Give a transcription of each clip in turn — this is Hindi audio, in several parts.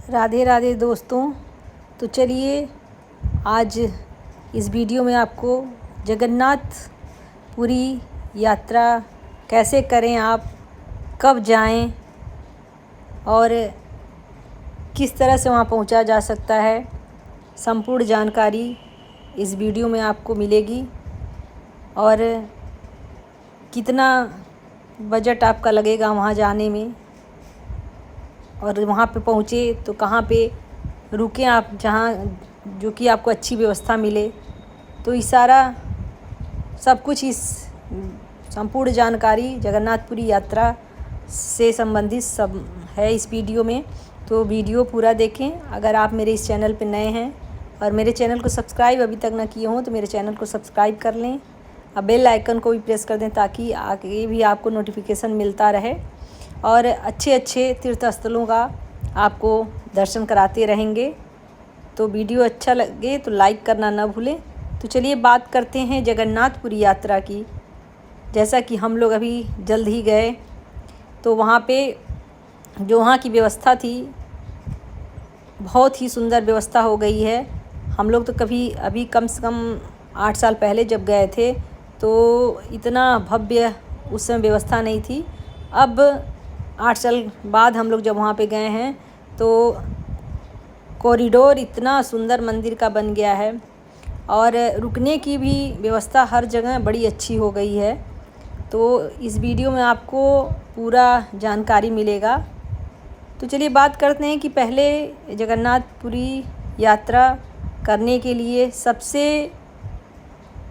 राधे राधे दोस्तों। तो चलिए आज इस वीडियो में आपको जगन्नाथपुरी यात्रा कैसे करें, आप कब जाएं और किस तरह से वहां पहुंचा जा सकता है, संपूर्ण जानकारी इस वीडियो में आपको मिलेगी। और कितना बजट आपका लगेगा वहां जाने में, और वहाँ पे पहुँचे तो कहाँ पे रुकें आप, जहाँ जो कि आपको अच्छी व्यवस्था मिले। तो इस सारा सब कुछ इस संपूर्ण जानकारी जगन्नाथपुरी यात्रा से संबंधित सब है इस वीडियो में। तो वीडियो पूरा देखें। अगर आप मेरे इस चैनल पे नए हैं और मेरे चैनल को सब्सक्राइब अभी तक ना किए हों तो मेरे चैनल को सब्सक्राइब कर लें। अब बेल आइकन को भी प्रेस कर दें ताकि आगे भी आपको नोटिफिकेशन मिलता रहे, और अच्छे अच्छे तीर्थ स्थलों का आपको दर्शन कराते रहेंगे। तो वीडियो अच्छा लगे तो लाइक करना ना भूलें। तो चलिए बात करते हैं जगन्नाथपुरी यात्रा की। जैसा कि हम लोग अभी जल्द ही गए, तो वहाँ पे जो वहाँ की व्यवस्था थी बहुत ही सुंदर व्यवस्था हो गई है। हम लोग तो कभी अभी कम से कम 8 साल पहले जब गए थे तो इतना भव्य उस समय व्यवस्था नहीं थी। अब 8 साल बाद हम लोग जब वहाँ पे गए हैं तो कॉरिडोर इतना सुंदर मंदिर का बन गया है, और रुकने की भी व्यवस्था हर जगह बड़ी अच्छी हो गई है। तो इस वीडियो में आपको पूरा जानकारी मिलेगा। तो चलिए बात करते हैं कि पहले जगन्नाथपुरी यात्रा करने के लिए सबसे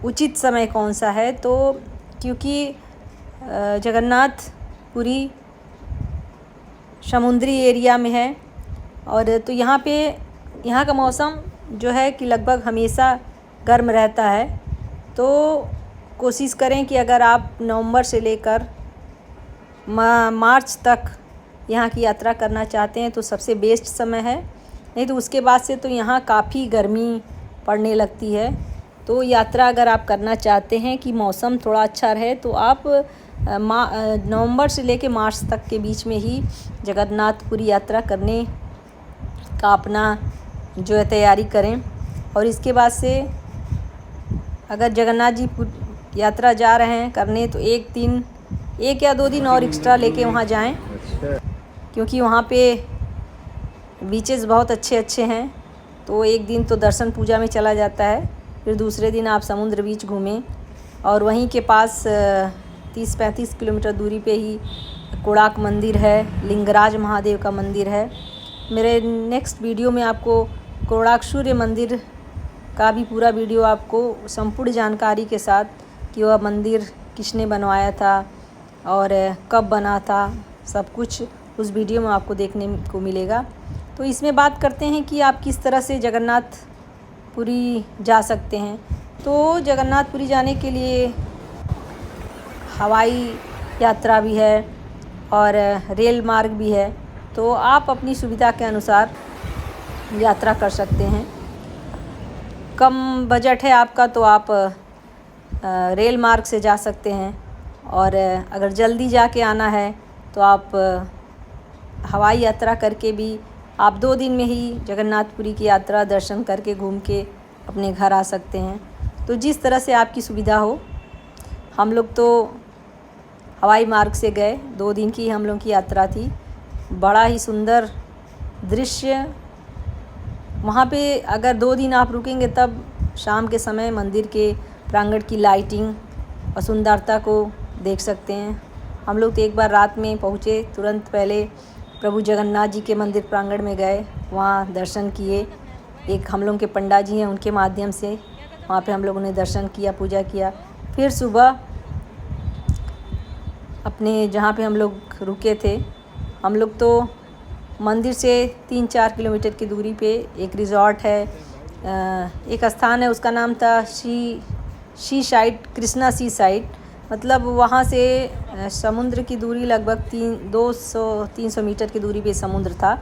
उचित समय कौन सा है। तो क्योंकि जगन्नाथपुरी समुद्री एरिया में है, और तो यहाँ का मौसम जो है कि लगभग हमेशा गर्म रहता है। तो कोशिश करें कि अगर आप नवंबर से लेकर मार्च तक यहाँ की यात्रा करना चाहते हैं तो सबसे बेस्ट समय है। नहीं तो उसके बाद से तो यहाँ काफ़ी गर्मी पड़ने लगती है। तो यात्रा अगर आप करना चाहते हैं कि मौसम थोड़ा अच्छा रहे तो आप नवंबर से लेकर मार्च तक के बीच में ही जगन्नाथपुरी यात्रा करने का अपना जो है तैयारी करें। और इसके बाद से अगर जगन्नाथ जी यात्रा जा रहे हैं करने तो एक या 2 दिन और एक्स्ट्रा लेके वहाँ जाएं, क्योंकि वहाँ पे बीचेस बहुत अच्छे अच्छे हैं। तो एक दिन तो दर्शन पूजा में चला जाता है, फिर दूसरे दिन आप समुद्र बीच घूमें। और वहीं के पास 30-35 किलोमीटर दूरी पे ही कोणार्क मंदिर है, लिंगराज महादेव का मंदिर है। मेरे नेक्स्ट वीडियो में आपको कोणार्क सूर्य मंदिर का भी पूरा वीडियो आपको संपूर्ण जानकारी के साथ कि वह मंदिर किसने बनवाया था और कब बना था, सब कुछ उस वीडियो में आपको देखने को मिलेगा। तो इसमें बात करते हैं कि आप किस तरह से जगन्नाथपुरी जा सकते हैं। तो जगन्नाथपुरी जाने के लिए हवाई यात्रा भी है और रेल मार्ग भी है। तो आप अपनी सुविधा के अनुसार यात्रा कर सकते हैं। कम बजट है आपका तो आप रेल मार्ग से जा सकते हैं, और अगर जल्दी जाके आना है तो आप हवाई यात्रा करके भी आप 2 दिन में ही जगन्नाथपुरी की यात्रा दर्शन करके घूम के अपने घर आ सकते हैं। तो जिस तरह से आपकी सुविधा हो। हम लोग तो हवाई मार्ग से गए, 2 दिन की हम लोग की यात्रा थी। बड़ा ही सुंदर दृश्य वहाँ पे। अगर 2 दिन आप रुकेंगे तब शाम के समय मंदिर के प्रांगण की लाइटिंग और सुंदरता को देख सकते हैं। हम लोग तो एक बार रात में पहुँचे, तुरंत पहले प्रभु जगन्नाथ जी के मंदिर प्रांगण में गए, वहाँ दर्शन किए। एक हम लोग के पंडित जी हैं, उनके माध्यम से वहाँ पे हम लोगों ने दर्शन किया, पूजा किया। फिर सुबह अपने जहाँ पे हम लोग रुके थे, हम लोग तो मंदिर से 3-4 किलोमीटर की दूरी पे एक रिज़ॉर्ट है, एक स्थान है, उसका नाम था सी साइड, कृष्णा सी साइड। मतलब वहाँ से समुद्र की दूरी लगभग 200-300 मीटर की दूरी पे समुद्र था।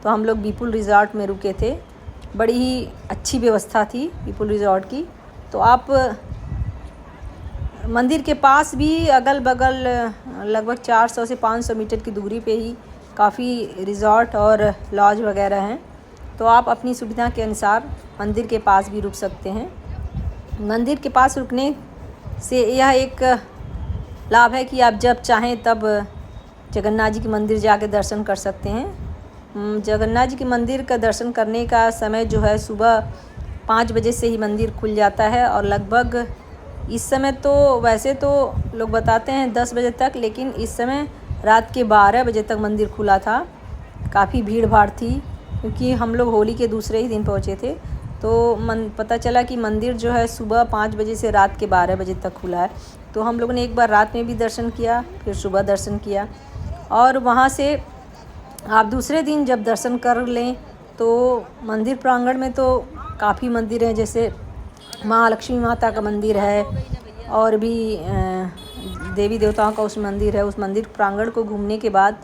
तो हम लोग विपुल रिज़ॉर्ट में रुके थे। बड़ी ही अच्छी व्यवस्था थी विपुल रिज़ॉर्ट की। तो आप मंदिर के पास भी अगल बगल लगभग 400 से 500 मीटर की दूरी पे ही काफ़ी रिज़ॉर्ट और लॉज वगैरह हैं, तो आप अपनी सुविधा के अनुसार मंदिर के पास भी रुक सकते हैं। मंदिर के पास रुकने से यह एक लाभ है कि आप जब चाहें तब जगन्नाथ जी के मंदिर जाके दर्शन कर सकते हैं। जगन्नाथ जी के मंदिर का दर्शन करने का समय जो है सुबह 5 बजे से ही मंदिर खुल जाता है और लगभग इस समय तो वैसे तो लोग बताते हैं 10 बजे तक, लेकिन इस समय रात के 12 बजे तक मंदिर खुला था। काफ़ी भीड़ भाड़ थी क्योंकि हम लोग होली के दूसरे ही दिन पहुँचे थे, तो पता चला कि मंदिर जो है सुबह 5 बजे से रात के 12 बजे तक खुला है। तो हम लोगों ने एक बार रात में भी दर्शन किया, फिर सुबह दर्शन किया, और वहाँ से आप दूसरे दिन जब दर्शन कर लें तो मंदिर प्रांगण में तो काफ़ी मंदिर हैं, जैसे महालक्ष्मी माता का मंदिर है और भी देवी देवताओं का उस मंदिर है। उस मंदिर प्रांगण को घूमने के बाद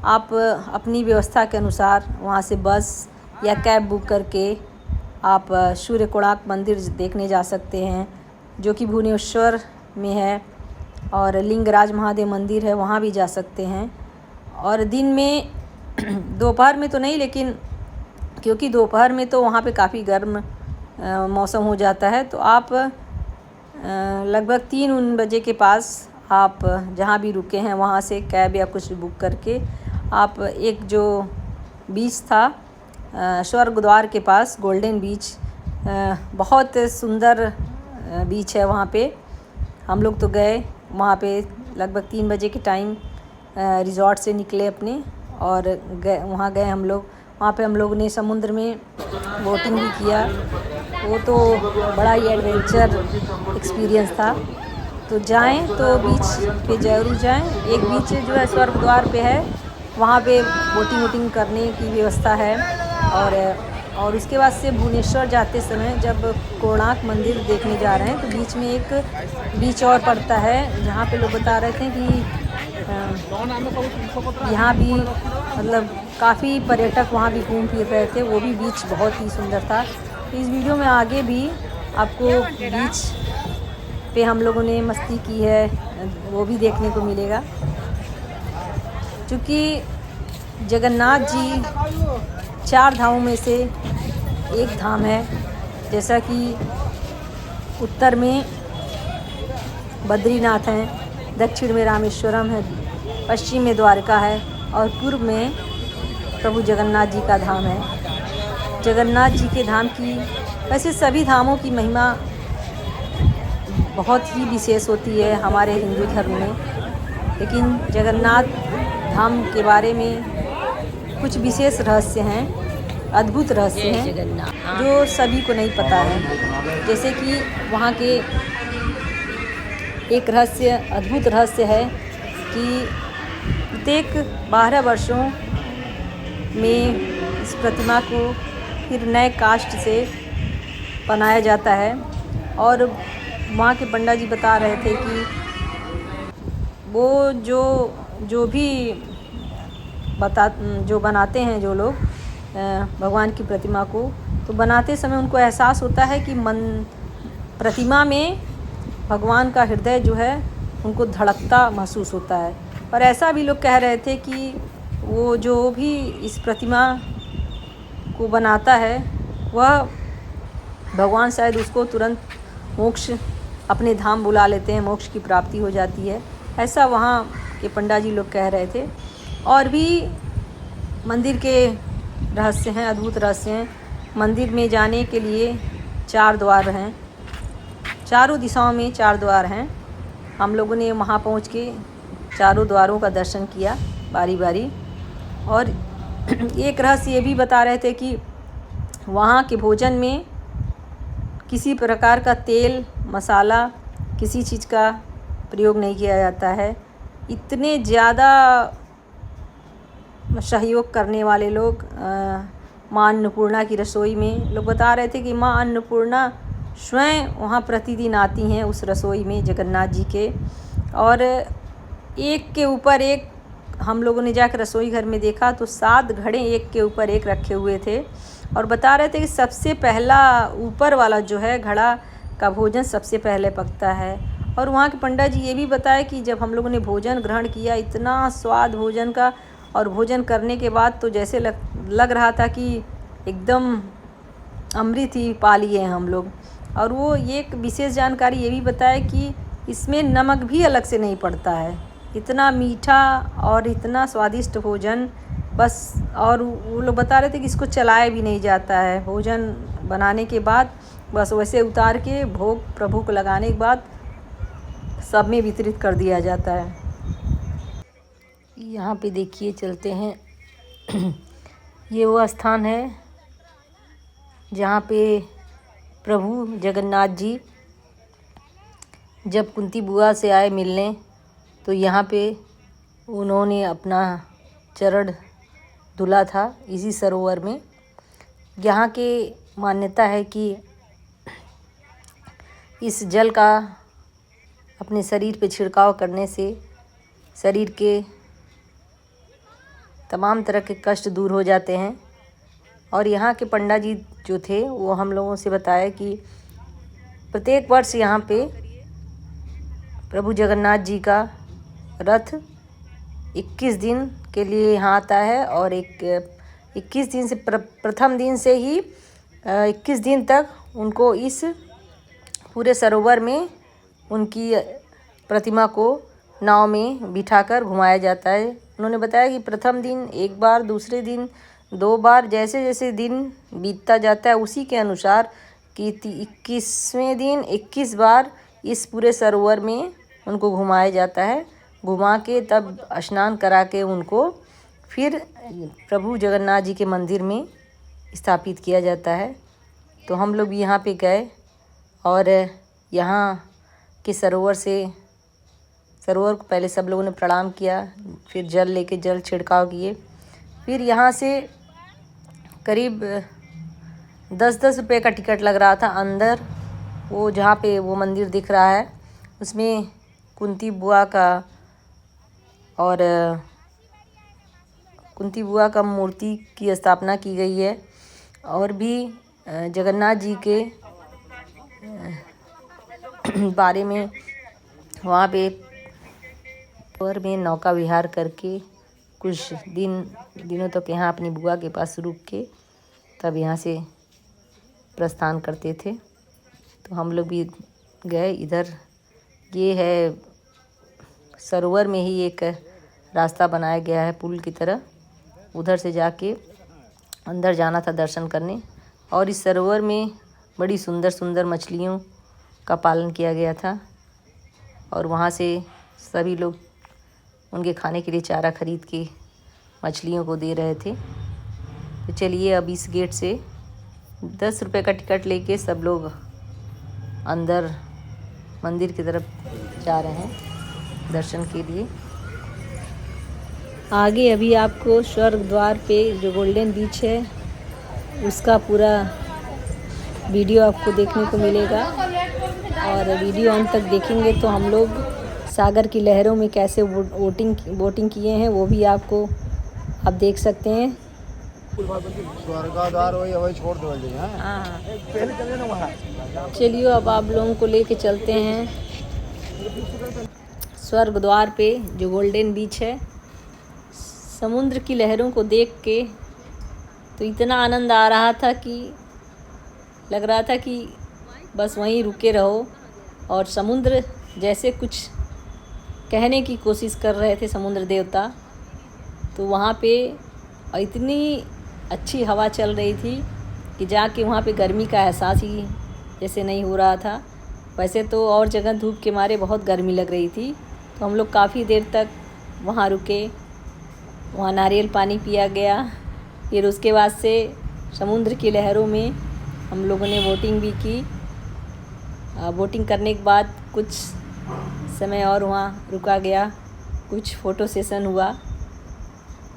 आप अपनी व्यवस्था के अनुसार वहाँ से बस या कैब बुक करके आप सूर्य कोणार्क मंदिर देखने जा सकते हैं, जो कि भुवनेश्वर में है, और लिंगराज महादेव मंदिर है, वहाँ भी जा सकते हैं। और दिन में दोपहर में तो नहीं, लेकिन क्योंकि दोपहर में तो वहाँ पे काफ़ी गर्म मौसम हो जाता है, तो आप लगभग 3 बजे के पास आप जहाँ भी रुके हैं वहाँ से कैब या कुछ बुक करके आप एक जो बीच था स्वर्ग द्वार के पास, गोल्डन बीच, बहुत सुंदर बीच है वहाँ पे। हम लोग तो गए वहाँ पे लगभग 3 बजे के टाइम रिज़ॉर्ट से निकले अपने और वहाँ गए हम लोग। वहाँ पे हम लोग ने समुद्र में बोटिंग भी किया। वो तो बड़ा ही एडवेंचर एक्सपीरियंस था। तो जाएं तो बीच पे ज़रूर जाएं। एक बीच जो है स्वर्ग द्वार पे है, वहाँ पे बोटिंग वोटिंग करने की व्यवस्था है। और उसके बाद से भुवनेश्वर जाते समय जब कोणार्क मंदिर देखने जा रहे हैं तो बीच में एक बीच और पड़ता है, जहाँ पे लोग बता रहे थे कि यहाँ भी मतलब काफ़ी पर्यटक वहाँ भी घूम फिर रहे थे। वो भी बीच बहुत ही सुंदर था। इस वीडियो में आगे भी आपको बीच पे हम लोगों ने मस्ती की है वो भी देखने को मिलेगा। क्योंकि जगन्नाथ जी 4 धामों में से एक धाम है, जैसा कि उत्तर में बद्रीनाथ हैं, दक्षिण में रामेश्वरम है, पश्चिम में द्वारका है और पूर्व में प्रभु जगन्नाथ जी का धाम है। जगन्नाथ जी के धाम की, वैसे सभी धामों की महिमा बहुत ही विशेष होती है हमारे हिंदू धर्म में, लेकिन जगन्नाथ धाम के बारे में कुछ विशेष रहस्य हैं, अद्भुत रहस्य हैं जो सभी को नहीं पता है। जैसे कि वहाँ के एक रहस्य, अद्भुत रहस्य है कि प्रत्येक 12 वर्षों में इस प्रतिमा को फिर नए काष्ठ से बनाया जाता है। और वहाँ के पंडा जी बता रहे थे कि वो जो भी बनाते हैं जो लोग भगवान की प्रतिमा को, तो बनाते समय उनको एहसास होता है कि प्रतिमा में भगवान का हृदय जो है उनको धड़कता महसूस होता है। और ऐसा भी लोग कह रहे थे कि वो जो भी इस प्रतिमा को बनाता है वह भगवान शायद उसको तुरंत मोक्ष अपने धाम बुला लेते हैं, मोक्ष की प्राप्ति हो जाती है, ऐसा वहाँ के पंडा जी लोग कह रहे थे। और भी मंदिर के रहस्य हैं, अद्भुत रहस्य हैं। मंदिर में जाने के लिए 4 द्वार हैं, चारों दिशाओं में 4 द्वार हैं। हम लोगों ने वहाँ पहुँच के चारों द्वारों का दर्शन किया बारी बारी। और एक रहस्य ये भी बता रहे थे कि वहाँ के भोजन में किसी प्रकार का तेल मसाला किसी चीज़ का प्रयोग नहीं किया जाता है। इतने ज़्यादा सहयोग करने वाले लोग माँ अन्नपूर्णा की रसोई में, लोग बता रहे थे कि माँ अन्नपूर्णा स्वयं वहाँ प्रतिदिन आती हैं उस रसोई में जगन्नाथ जी के। और एक के ऊपर एक हम लोगों ने जाकर रसोई घर में देखा तो 7 घड़े एक के ऊपर एक रखे हुए थे। और बता रहे थे कि सबसे पहला ऊपर वाला जो है घड़ा का भोजन सबसे पहले पकता है। और वहाँ के पंडा जी ये भी बताया कि जब हम लोगों ने भोजन ग्रहण किया, इतना स्वाद भोजन का, और भोजन करने के बाद तो जैसे लग रहा था कि एकदम अमृत ही पा लिए हैं हम लोग। और वो ये एक विशेष जानकारी ये भी बताया कि इसमें नमक भी अलग से नहीं पड़ता है। इतना मीठा और इतना स्वादिष्ट भोजन बस। और वो लोग बता रहे थे कि इसको चलाया भी नहीं जाता है। भोजन बनाने के बाद बस वैसे उतार के भोग प्रभु को लगाने के बाद सब में वितरित कर दिया जाता है। यहाँ पे देखिए चलते हैं ये वो स्थान है जहाँ पे प्रभु जगन्नाथ जी जब कुंती बुआ से आए मिलने, तो यहाँ पे उन्होंने अपना चरण धुला था इसी सरोवर में। यहाँ के मान्यता है कि इस जल का अपने शरीर पे छिड़काव करने से शरीर के तमाम तरह के कष्ट दूर हो जाते हैं। और यहाँ के पंडा जी जो थे वो हम लोगों से बताया कि प्रत्येक वर्ष यहाँ पे प्रभु जगन्नाथ जी का रथ 21 दिन के लिए यहाँ आता है। और 21 दिन से प्रथम दिन से ही 21 दिन तक उनको इस पूरे सरोवर में उनकी प्रतिमा को नाव में बिठाकर घुमाया जाता है। उन्होंने बताया कि प्रथम दिन एक बार, दूसरे दिन 2 बार, जैसे जैसे दिन बीतता जाता है उसी के अनुसार कि 21वें दिन 21 बार इस पूरे सरोवर में उनको घुमाया जाता है। घुमा के तब स्नान करा के उनको फिर प्रभु जगन्नाथ जी के मंदिर में स्थापित किया जाता है। तो हम लोग यहाँ पे गए और यहाँ के सरोवर को पहले सब लोगों ने प्रणाम किया, फिर जल लेके जल छिड़काव किए। फिर यहाँ से करीब 10-10 रुपये का टिकट लग रहा था। अंदर वो जहाँ पे वो मंदिर दिख रहा है उसमें कुंती बुआ का मूर्ति की स्थापना की गई है। और भी जगन्नाथ जी के बारे में वहाँ पे और में नौका विहार करके कुछ दिनों तक यहाँ अपनी बुआ के पास रुक के तब यहाँ से प्रस्थान करते थे। तो हम लोग भी गए इधर। ये है सरोवर में ही एक रास्ता बनाया गया है पुल की तरह, उधर से जाके अंदर जाना था दर्शन करने। और इस सरोवर में बड़ी सुंदर सुंदर मछलियों का पालन किया गया था और वहाँ से सभी लोग उनके खाने के लिए चारा खरीद के मछलियों को दे रहे थे। तो चलिए अब इस गेट से 10 रुपये का टिकट लेके सब लोग अंदर मंदिर की तरफ जा रहे हैं दर्शन के लिए। आगे अभी आपको स्वर्ग द्वार पे जो गोल्डन बीच है उसका पूरा वीडियो आपको देखने को मिलेगा। और वीडियो अंत तक देखेंगे तो हम लोग सागर की लहरों में कैसे बोटिंग किए हैं वो भी आपको आप देख सकते हैं। स्वर्गाद्वार वही छोड़ दो। हाँ, चलिए अब आप लोगों को लेके चलते हैं स्वर्ग द्वार पे जो गोल्डन बीच है। समुद्र की लहरों को देख के तो इतना आनंद आ रहा था कि लग रहा था कि बस वहीं रुके रहो। और समुद्र जैसे कुछ कहने की कोशिश कर रहे थे समुद्र देवता। तो वहाँ पे इतनी अच्छी हवा चल रही थी कि जाके वहाँ पे गर्मी का एहसास ही जैसे नहीं हो रहा था। वैसे तो और जगह धूप के मारे बहुत गर्मी लग रही थी। तो हम लोग काफ़ी देर तक वहाँ रुके, वहाँ नारियल पानी पिया गया। फिर उसके बाद से समुद्र की लहरों में हम लोगों ने बोटिंग भी की। बोटिंग करने के बाद कुछ समय और वहाँ रुका गया, कुछ फ़ोटो सेशन हुआ।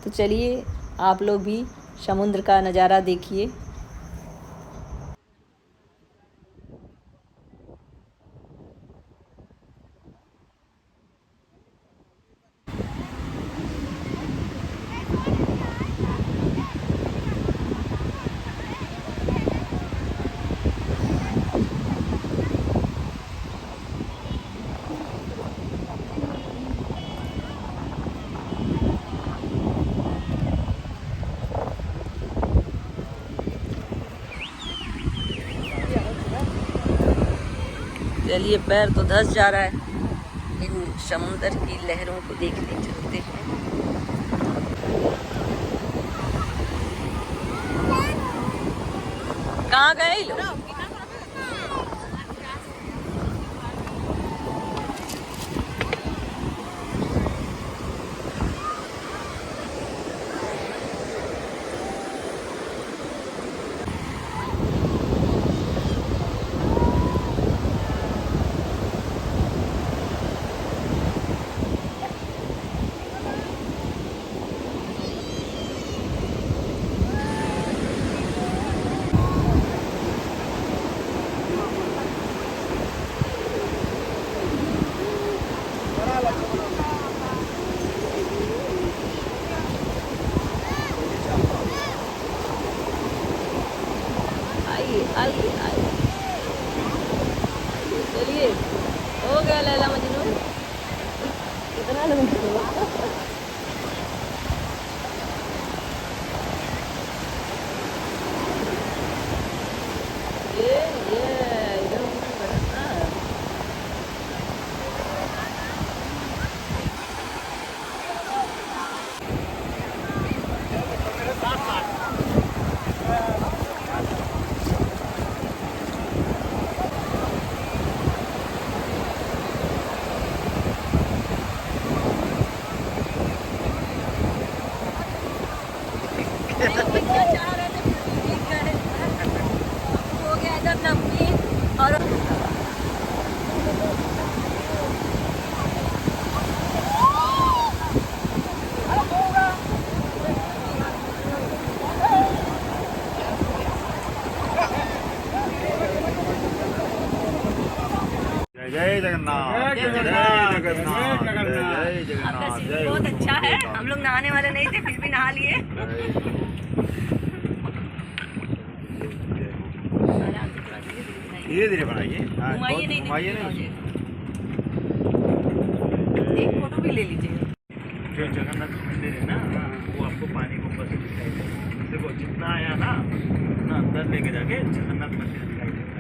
तो चलिए आप लोग भी समुद्र का नज़ारा देखिए। चलिए, पैर तो धंस जा रहा है। इन समुंदर की लहरों को देखने चलते हैं। कहाँ गए लोग? आइए आइए, चलिए, हो गया लैला मजनू। कितना लोग ये इधर हो गया इधर नमकीन और जय जगन्नाथ, जय जगन्नाथ, जय जगन्नाथ, जय बहुत अच्छा है। हम लोग नहाने वाले नहीं थे, फिर भी नहा लिए। धीरे धीरे बनाइए, घुमाइए नहीं, घुमाइए नहीं। एक फोटो भी ले लीजिए। जो जगन्नाथ मंदिर है ना, वो आपको पानी को ऊपर से दिखाई देगा। देखो जितना आया ना, उतना अंदर लेके जाके जगन्नाथ मंदिर दिखाई देगा।